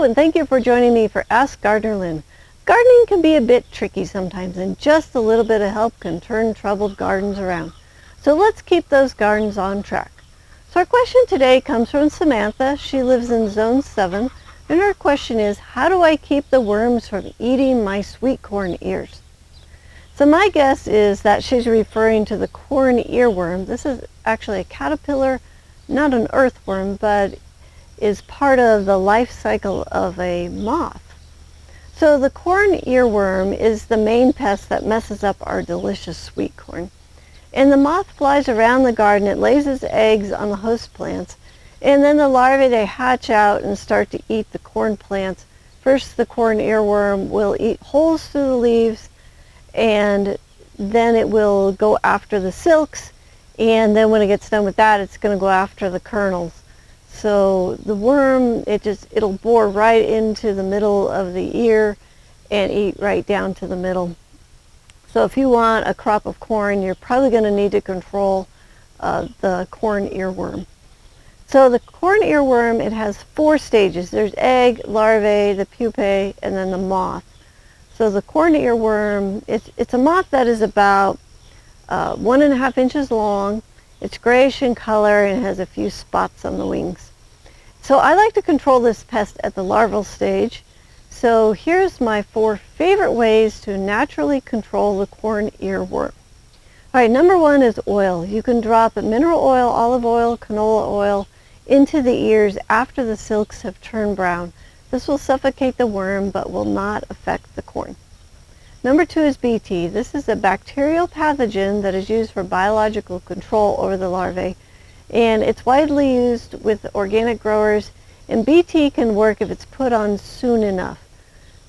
Hello, and thank you for joining me for Ask Gardener Lynn. Gardening can be a bit tricky sometimes, and just a little bit of help can turn troubled gardens around. So let's keep those gardens on track. So our question today comes from Samantha. She lives in Zone 7, and her question is, how do I keep the worms from eating my sweet corn ears? So my guess is that she's referring to the corn earworm. This is actually a caterpillar, not an earthworm, but is part of the life cycle of a moth. So the corn earworm is the main pest that messes up our delicious sweet corn. And the moth flies around the garden. It lays its eggs on the host plants, and then the larvae, they hatch out and start to eat the corn plants. First, the corn earworm will eat holes through the leaves, and then it will go after the silks, and then when it gets done with that, it's going to go after the kernels. So the worm, it'll bore right into the middle of the ear and eat right down to the middle. So if you want a crop of corn, you're probably going to need to control the corn earworm. So the corn earworm, it has 4 stages. There's egg, larvae, the pupae, and then the moth. So the corn earworm, it's a moth that is about 1.5 inches long. It's grayish in color and has a few spots on the wings. So I like to control this pest at the larval stage. So here's my 4 favorite ways to naturally control the corn earworm. All right, number 1 is oil. You can drop mineral oil, olive oil, canola oil into the ears after the silks have turned brown. This will suffocate the worm but will not affect the corn. Number 2 is BT. This is a bacterial pathogen that is used for biological control over the larvae, and it's widely used with organic growers, and BT can work if it's put on soon enough.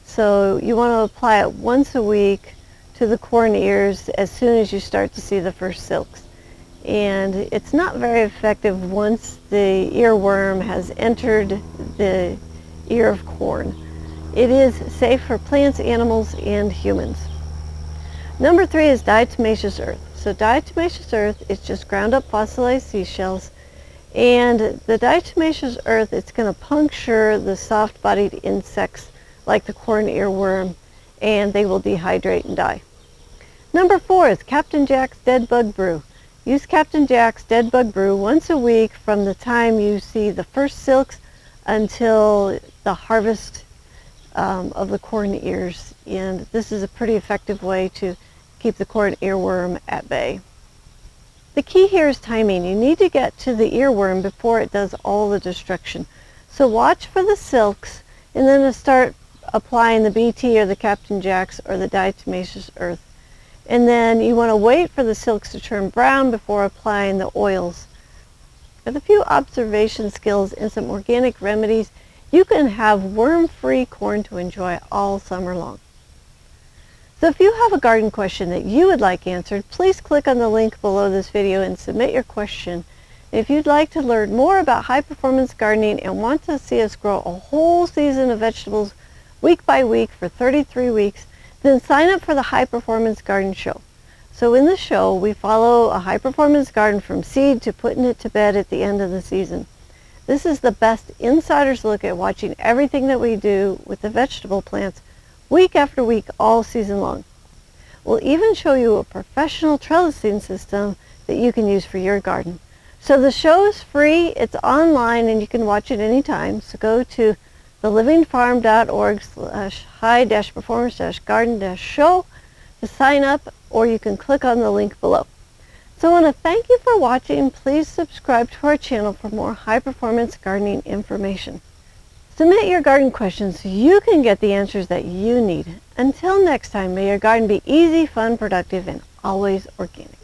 So you want to apply it once a week to the corn ears as soon as you start to see the first silks. And it's not very effective once the earworm has entered the ear of corn. It is safe for plants, animals, and humans. Number 3 is diatomaceous earth. So diatomaceous earth is just ground up fossilized seashells, and the diatomaceous earth, it's going to puncture the soft-bodied insects like the corn earworm, and they will dehydrate and die. Number 4 is Captain Jack's Dead Bug Brew. Use Captain Jack's Dead Bug Brew once a week from the time you see the first silks until the harvest of the corn ears, and this is a pretty effective way to keep the corn earworm at bay. The key here is timing. You need to get to the earworm before it does all the destruction. So watch for the silks and then start applying the BT or the Captain Jack's or the diatomaceous earth. And then you want to wait for the silks to turn brown before applying the oils. With a few observation skills and some organic remedies, you can have worm-free corn to enjoy all summer long. So if you have a garden question that you would like answered, please click on the link below this video and submit your question. If you'd like to learn more about high-performance gardening and want to see us grow a whole season of vegetables week by week for 33 weeks, then sign up for the High Performance Garden Show. So in the show, we follow a high-performance garden from seed to putting it to bed at the end of the season. This is the best insider's look at watching everything that we do with the vegetable plants week after week all season long. We'll even show you a professional trellising system that you can use for your garden. So the show is free, it's online, and you can watch it anytime. So go to thelivingfarm.org/high-performance-garden-show to sign up, or you can click on the link below. So I want to thank you for watching. Please subscribe to our channel for more high-performance gardening information. Submit your garden questions so you can get the answers that you need. Until next time, may your garden be easy, fun, productive, and always organic.